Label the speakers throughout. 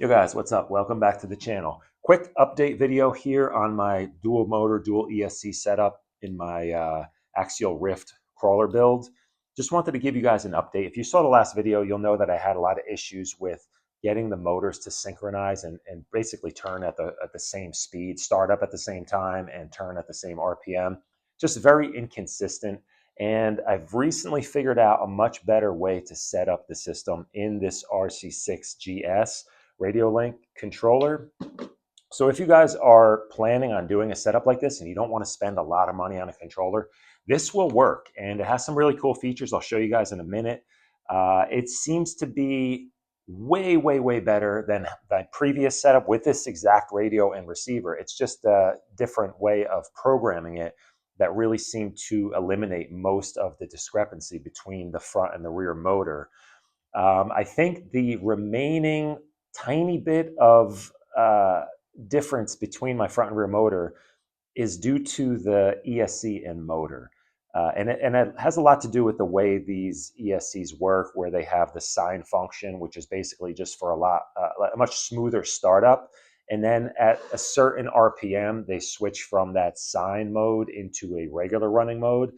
Speaker 1: Yo guys, what's up? Welcome back to the channel. Quick update video here on my dual motor, dual ESC setup in my Axial Ryft crawler build. Just wanted to give you guys an update. If you saw the last video, you'll know that I had a lot of issues with getting the motors to synchronize and basically turn at the same speed, start up at the same time and turn at the same RPM. Just very inconsistent. And I've recently figured out a much better way to set up the system in this RC6GS Radiolink controller. So if you guys are planning on doing a setup like this and you don't want to spend a lot of money on a controller, this will work. And it has some really cool features I'll show you guys in a minute. It seems to be way better than my previous setup with this exact radio and receiver. It's just a different way of programming it that really seemed to eliminate most of the discrepancy between the front and the rear motor. I think the remaining tiny bit of difference between my front and rear motor is due to the ESC and motor. And it has a lot to do with the way these ESCs work, where they have the sine function, which is basically just for a much smoother startup. And then at a certain RPM, they switch from that sine mode into a regular running mode.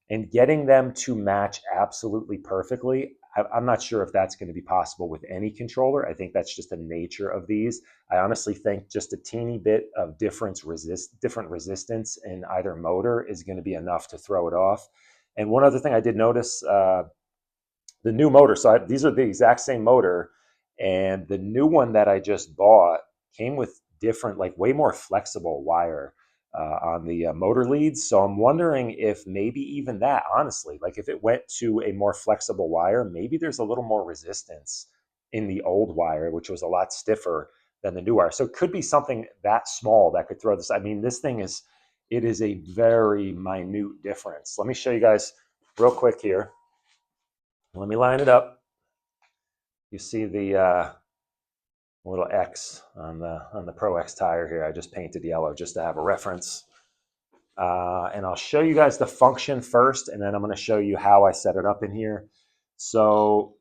Speaker 1: And getting them to match absolutely perfectly, I'm not sure if that's going to be possible with any controller. I think that's just the nature of these. I honestly think just a teeny bit of different resistance in either motor is going to be enough to throw it off. And one other thing I did notice, the new motor, so these are the exact same motor, and the new one that I just bought came with different, like way more flexible wire on the motor leads. So I'm wondering if maybe even that, honestly, like if it went to a more flexible wire, maybe there's a little more resistance in the old wire, which was a lot stiffer than the new wire. So it could be something that small that could throw this. I mean, this thing it is a very minute difference. Let me show you guys real quick here. Let me line it up. You see the little X on the Pro X tire here. I just painted yellow just to have a reference. And I'll show you guys the function first, and then I'm going to show you how I set it up in here. So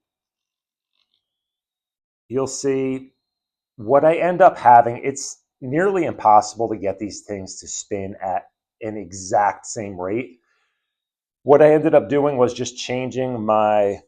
Speaker 1: you'll see what I end up having. It's nearly impossible to get these things to spin at an exact same rate. What I ended up doing was just changing my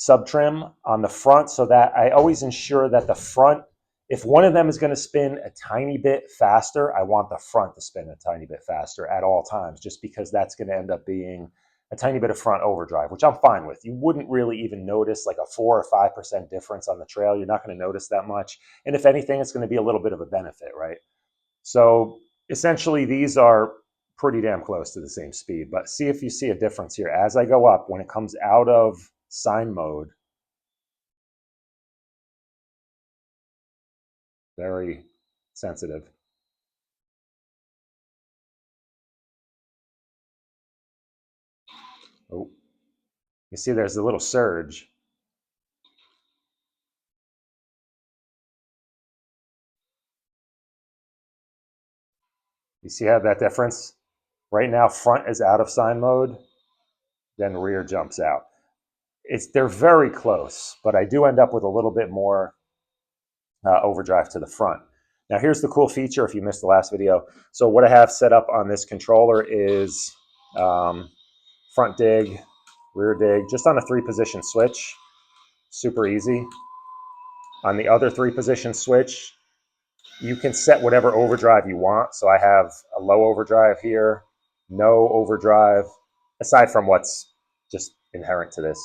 Speaker 1: sub trim on the front so that I always ensure that the front, if one of them is going to spin a tiny bit faster, I want the front to spin a tiny bit faster at all times, just because that's going to end up being a tiny bit of front overdrive, which I'm fine with. You wouldn't really even notice like a 4 or 5% difference on the trail. You're not going to notice that much. And if anything, it's going to be a little bit of a benefit, right? So essentially, these are pretty damn close to the same speed. But see if you see a difference here. As I go up, when it comes out of sine mode, very sensitive. Oh, you see there's a little surge. You see how that difference? Right now, front is out of sine mode, then rear jumps out. They're very close, but I do end up with a little bit more overdrive to the front. Now here's the cool feature if you missed the last video. So what I have set up on this controller is front dig, rear dig, just on a 3-position switch. Super easy. On the other 3-position switch, you can set whatever overdrive you want. So I have a low overdrive here, no overdrive, aside from what's just inherent to this,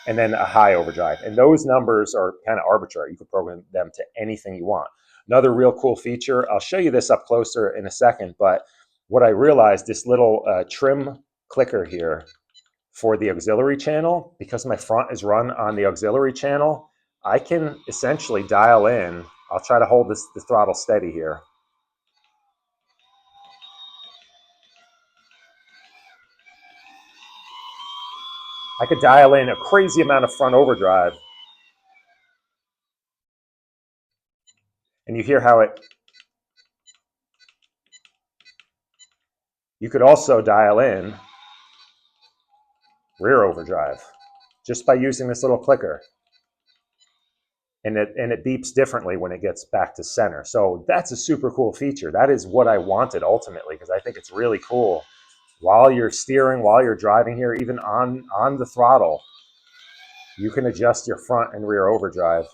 Speaker 1: and then a high overdrive. And those numbers are kind of arbitrary. You can program them to anything you want. Another real cool feature, I'll show you this up closer in a second, but what I realized, this little trim clicker here for the auxiliary channel, because my front is run on the auxiliary channel, I can essentially dial in. I'll try to hold the throttle steady here. I could dial in a crazy amount of front overdrive. And you hear how you could also dial in rear overdrive just by using this little clicker. and it beeps differently when it gets back to center. So that's a super cool feature. That is what I wanted ultimately, because I think it's really cool. While you're steering, while you're driving here, even on the throttle, you can adjust your front and rear overdrive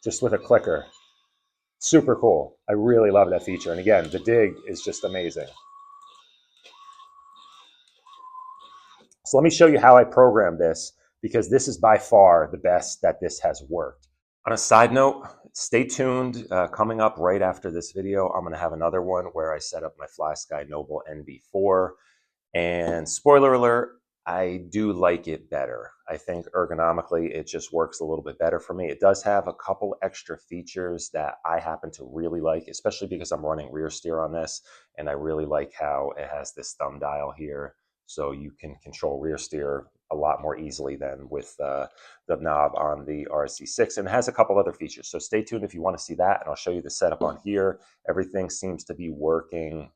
Speaker 1: just with a clicker. Super cool. I really love that feature. And again, the dig is just amazing. So let me show you how I programmed this, because this is by far the best that this has worked. On a side note, stay tuned. Coming up right after this video, I'm going to have another one where I set up my FlySky Noble NB4. And spoiler alert, I do like it better. I think ergonomically, it just works a little bit better for me. It does have a couple extra features that I happen to really like, especially because I'm running rear steer on this. And I really like how it has this thumb dial here. So you can control rear steer a lot more easily than with the knob on the RC6, and it has a couple other features. So stay tuned if you want to see that, and I'll show you the setup on here. Everything seems to be working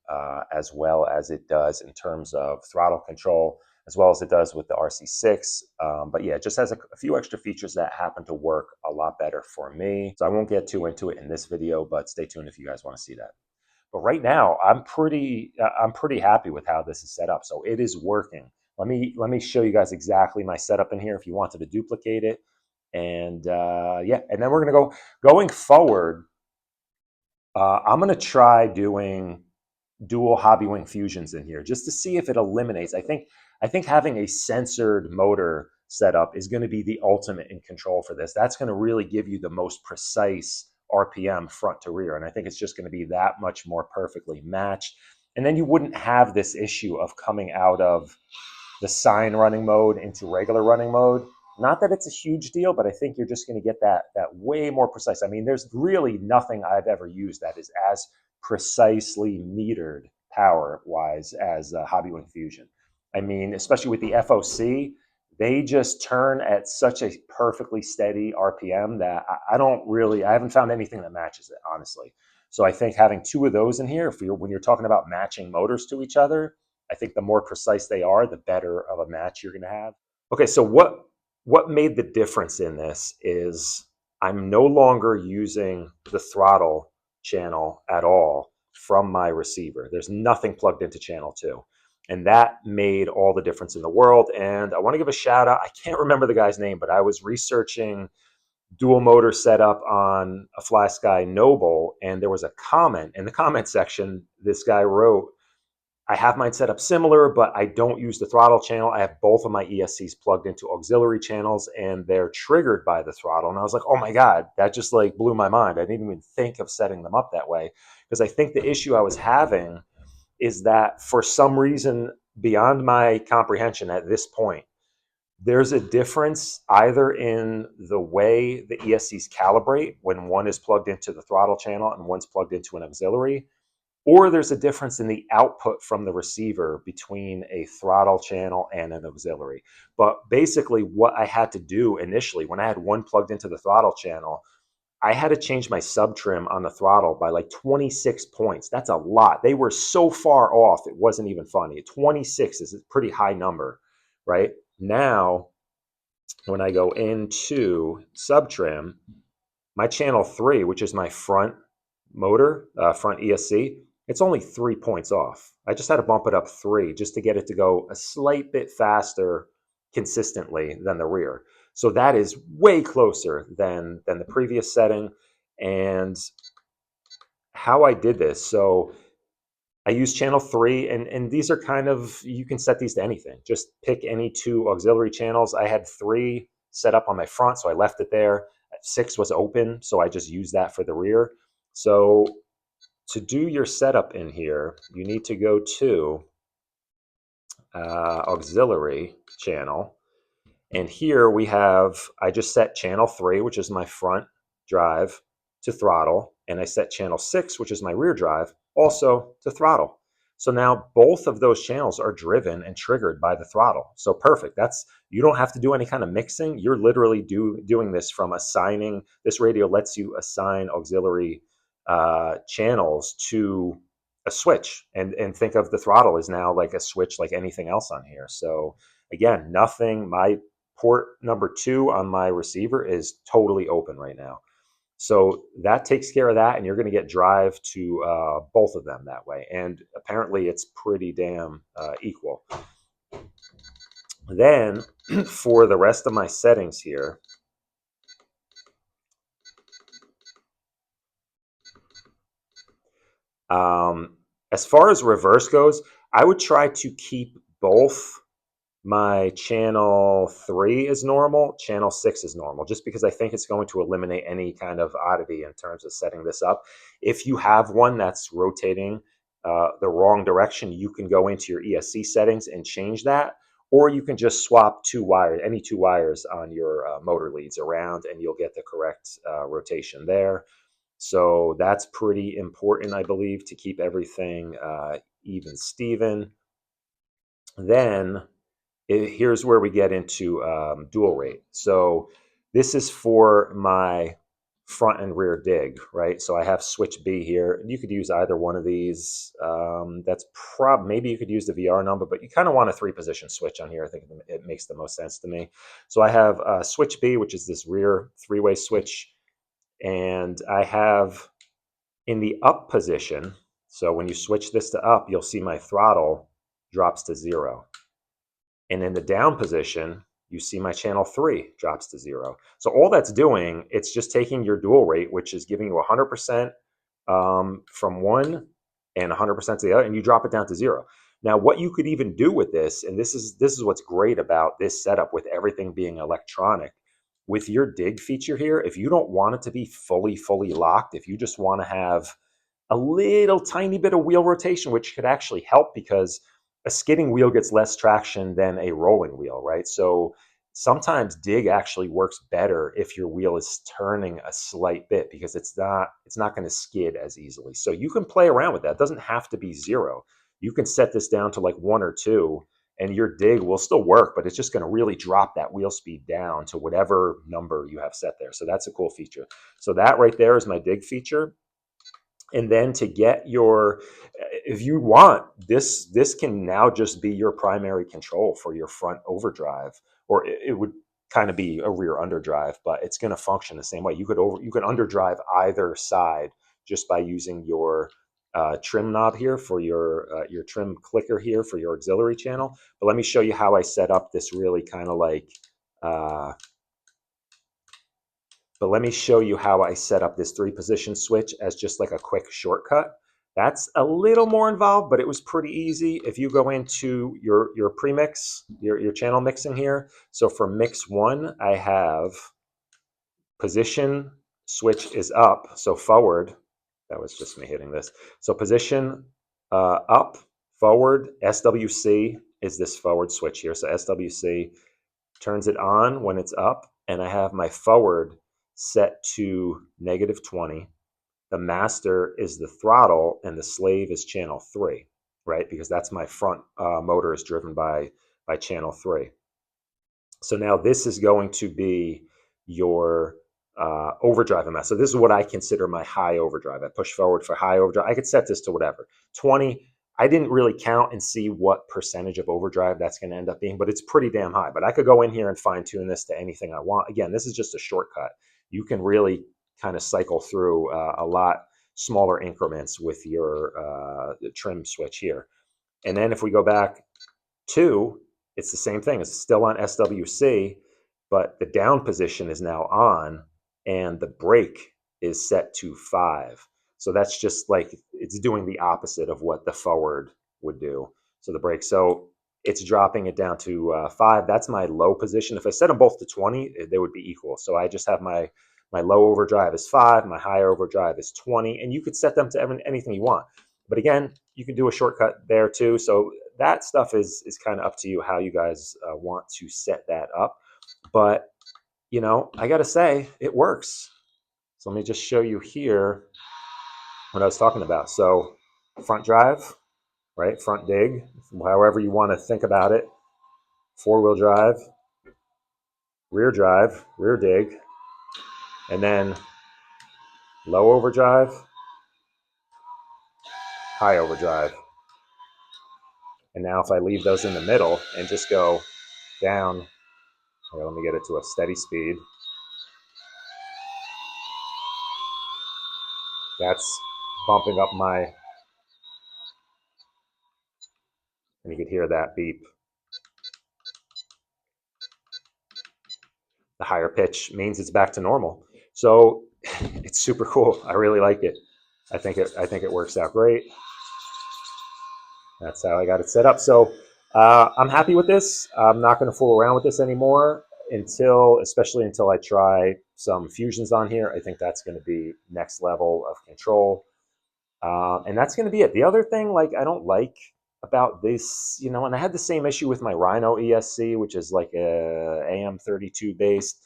Speaker 1: as well as it does in terms of throttle control, as well as it does with the RC6. But yeah, it just has a few extra features that happen to work a lot better for me. So I won't get too into it in this video, but stay tuned if you guys want to see that. But right now, I'm pretty happy with how this is set up. So it is working. Let me show you guys exactly my setup in here if you wanted to duplicate it. And yeah, and then we're gonna going forward. I'm gonna try doing dual hobby wing fusions in here just to see if it eliminates. I think having a censored motor setup is going to be the ultimate in control for this. That's going to really give you the most precise RPM front to rear, and I think it's just going to be that much more perfectly matched. And then you wouldn't have this issue of coming out of the sine running mode into regular running mode. Not that it's a huge deal, but I think you're just going to get that way more precise. I mean, there's really nothing I've ever used that is as precisely metered power-wise as Hobby Wing Fusion. I mean, especially with the FOC, they just turn at such a perfectly steady RPM that I haven't found anything that matches it, honestly. So I think having two of those in here, when you're talking about matching motors to each other, I think the more precise they are, the better of a match you're going to have. Okay, so what made the difference in this is I'm no longer using the throttle channel at all from my receiver. There's nothing plugged into channel 2. And that made all the difference in the world. And I want to give a shout out. I can't remember the guy's name, but I was researching dual motor setup on a FlySky Noble, and there was a comment in the comment section. This guy wrote, I have mine set up similar, but I don't use the throttle channel. I have both of my ESCs plugged into auxiliary channels, and they're triggered by the throttle. And I was like, oh my God, that just like blew my mind. I didn't even think of setting them up that way, because I think the issue I was having is that for some reason beyond my comprehension at this point, there's a difference either in the way the ESCs calibrate when one is plugged into the throttle channel and one's plugged into an auxiliary, or there's a difference in the output from the receiver between a throttle channel and an auxiliary. But basically what I had to do initially when I had one plugged into the throttle channel, I had to change my sub trim on the throttle by like 26 points. That's a lot. They were so far off, it wasn't even funny. 26 is a pretty high number, right? Now, when I go into sub trim, my channel 3, which is my front motor, front ESC, it's only 3 points off. I just had to bump it up 3 just to get it to go a slight bit faster consistently than the rear. So that is way closer than the previous setting. And how I did this, so I use channel 3, and these are kind of, you can set these to anything. Just pick any 2 auxiliary channels. I had 3 set up on my front, so I left it there. 6 was open, so I just used that for the rear. So to do your setup in here, you need to go to auxiliary channel. And here we have, I just set channel 3, which is my front drive, to throttle. And I set channel 6, which is my rear drive, also to throttle. So now both of those channels are driven and triggered by the throttle. So perfect. You don't have to do any kind of mixing. You're literally doing this from assigning. This radio lets you assign auxiliary channels to a switch, and think of the throttle as now like a switch like anything else on here. So again, nothing, my port number 2 on my receiver is totally open right now. So that takes care of that, and you're going to get drive to both of them that way. And apparently it's pretty damn equal. Then for the rest of my settings here, as far as reverse goes, I would try to keep both my channel 3 is normal, channel 6 is normal, just because I think it's going to eliminate any kind of oddity in terms of setting this up. If you have one that's rotating the wrong direction, you can go into your ESC settings and change that, or you can just swap any two wires on your motor leads around, and you'll get the correct rotation there. So that's pretty important, I believe, to keep everything even Steven. Then here's where we get into dual rate. So this is for my front and rear dig, right? So I have switch B here. You could use either one of these. Maybe you could use the VR number, but you kind of want a 3-position switch on here. I think it makes the most sense to me. So I have switch B, which is this rear 3-way switch, and I have in the up position. So when you switch this to up, you'll see my throttle drops to 0. And in the down position, you see my channel 3 drops to 0. So all that's doing, it's just taking your dual rate, which is giving you 100% from one and 100% to the other, and you drop it down to 0. Now, what you could even do with this, and this is what's great about this setup with everything being electronic, with your dig feature here, if you don't want it to be fully locked, if you just want to have a little tiny bit of wheel rotation, which could actually help because a skidding wheel gets less traction than a rolling wheel, right? So sometimes dig actually works better if your wheel is turning a slight bit because it's not going to skid as easily. So you can play around with that. It doesn't have to be 0. You can set this down to like 1 or 2 and your dig will still work, but it's just going to really drop that wheel speed down to whatever number you have set there. So that's a cool feature. So that right there is my dig feature. And then to get your, if you want, this can now just be your primary control for your front overdrive, or it would kind of be a rear underdrive, but it's going to function the same way. You could underdrive either side just by using your trim knob here for your trim clicker here for your auxiliary channel. But let me show you how I set up this really kind of like but let me show you how I set up this 3-position switch as just like a quick shortcut. That's a little more involved, but it was pretty easy. If you go into your premix, your channel mixing here. So for mix 1, I have position switch is up, so forward. That was just me hitting this. So position up, forward, SWC is this forward switch here. So SWC turns it on when it's up, and I have my forward set to -20. The master is the throttle, and the slave is channel 3, right? Because that's my front motor is driven by channel 3. So now this is going to be your overdrive amount. So this is what I consider my high overdrive. I push forward for high overdrive. I could set this to whatever. 20. I didn't really count and see what percentage of overdrive that's going to end up being, but it's pretty damn high. But I could go in here and fine tune this to anything I want. Again, this is just a shortcut. You can really kind of cycle through a lot smaller increments with your trim switch here. And then if we go back to, it's the same thing. It's still on SWC, but the down position is now on, and the brake is set to 5. So that's just like it's doing the opposite of what the forward would do. So the brake, so it's dropping it down to 5. That's my low position. If I set them both to 20, they would be equal. So I just have my low overdrive is 5, my high overdrive is 20, and you could set them to anything you want. But again, you can do a shortcut there too. So that stuff is kind of up to you how you guys want to set that up. But, you know, I got to say, it works. So let me just show you here what I was talking about. So front drive, right? Front dig, however you want to think about it. 4-wheel drive, rear dig, and then low overdrive, high overdrive. And now if I leave those in the middle and just go down, Here, let me get it to a steady speed. That's bumping up my, and you could hear that beep. The higher pitch means it's back to normal. So it's super cool. I really like it. I think it works out great. That's how I got it set up. So I'm happy with this. I'm not going to fool around with this anymore especially until I try some fusions on here. I think that's going to be next level of control. And that's going to be it. The other thing, like, I don't like about this, and I had the same issue with my Rhino ESC, which is like a AM32 based.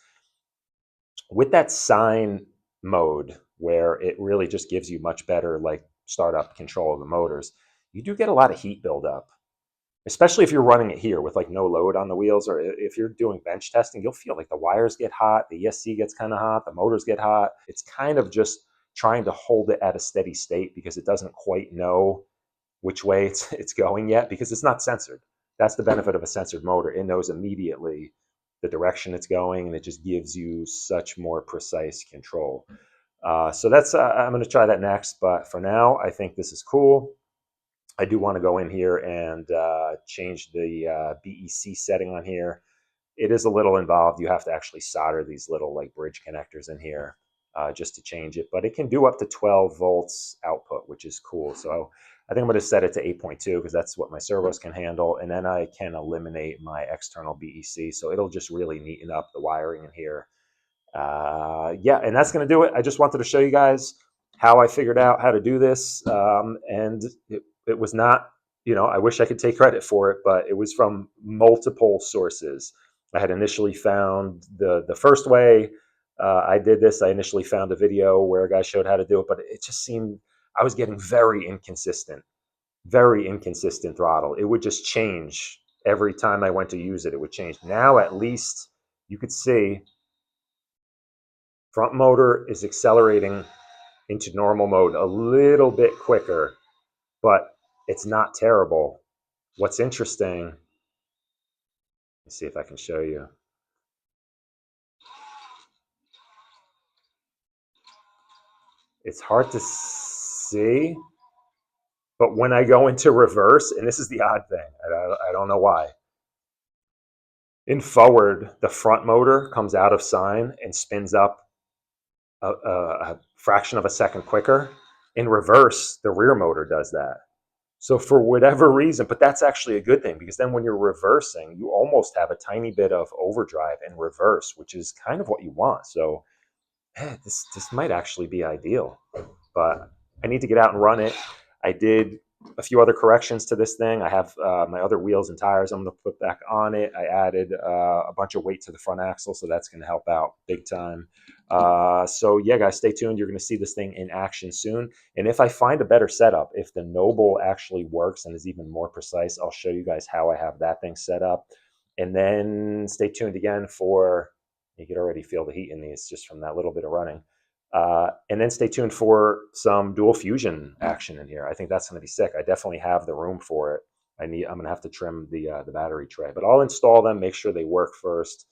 Speaker 1: With that sine mode, where it really just gives you much better, like, startup control of the motors, you do get a lot of heat buildup, especially if you're running it here with like no load on the wheels, or if you're doing bench testing, you'll feel like the wires get hot, the ESC gets kind of hot, the motors get hot. It's kind of just trying to hold it at a steady state because it doesn't quite know which way it's going yet, because it's not censored. That's the benefit of a censored motor. It knows immediately the direction it's going, and it just gives you such more precise control. So that's I'm going to try that next, but for now, I think this is cool. I do want to go in here and change the BEC setting on here. It is a little involved. You have to actually solder these little like bridge connectors in here just to change it, but it can do up to 12 volts output, which is cool. So I think I'm going to set it to 8.2 because that's what my servos can handle, and then I can eliminate my external BEC, so it'll just really neaten up the wiring in here. Yeah, and that's going to do it. I just wanted to show you guys how I figured out how to do this, and it was not, I wish I could take credit for it, but it was from multiple sources. I had initially found the first way I did this. I initially found a video where a guy showed how to do it, but it just seemed I was getting very inconsistent throttle. It would just change every time I went to use it. It would change. Now at least you could see front motor is accelerating into normal mode a little bit quicker, but it's not terrible. What's interesting, let me see if I can show you. It's hard to see, but when I go into reverse, and this is the odd thing, I don't know why. In forward, the front motor comes out of sine and spins up a fraction of a second quicker. In reverse, the rear motor does that. So for whatever reason, but that's actually a good thing, because then when you're reversing, you almost have a tiny bit of overdrive in reverse, which is kind of what you want. So this might actually be ideal, but I need to get out and run it. I did a few other corrections to this thing. I have my other wheels and tires I'm going to put back on it. I added a bunch of weight to the front axle, so that's going to help out big time. So yeah, guys, stay tuned. You're going to see this thing in action soon. And if I find a better setup, if the Noble actually works and is even more precise, I'll show you guys how I have that thing set up. And then stay tuned again for, you could already feel the heat in these just from that little bit of running. And then stay tuned for some dual fusion action in here. I think that's going to be sick. I definitely have the room for it. I'm going to have to trim the battery tray, but I'll install them, make sure they work first,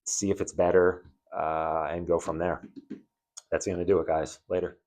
Speaker 1: see if it's better, and go from there. That's going to do it, guys. Later.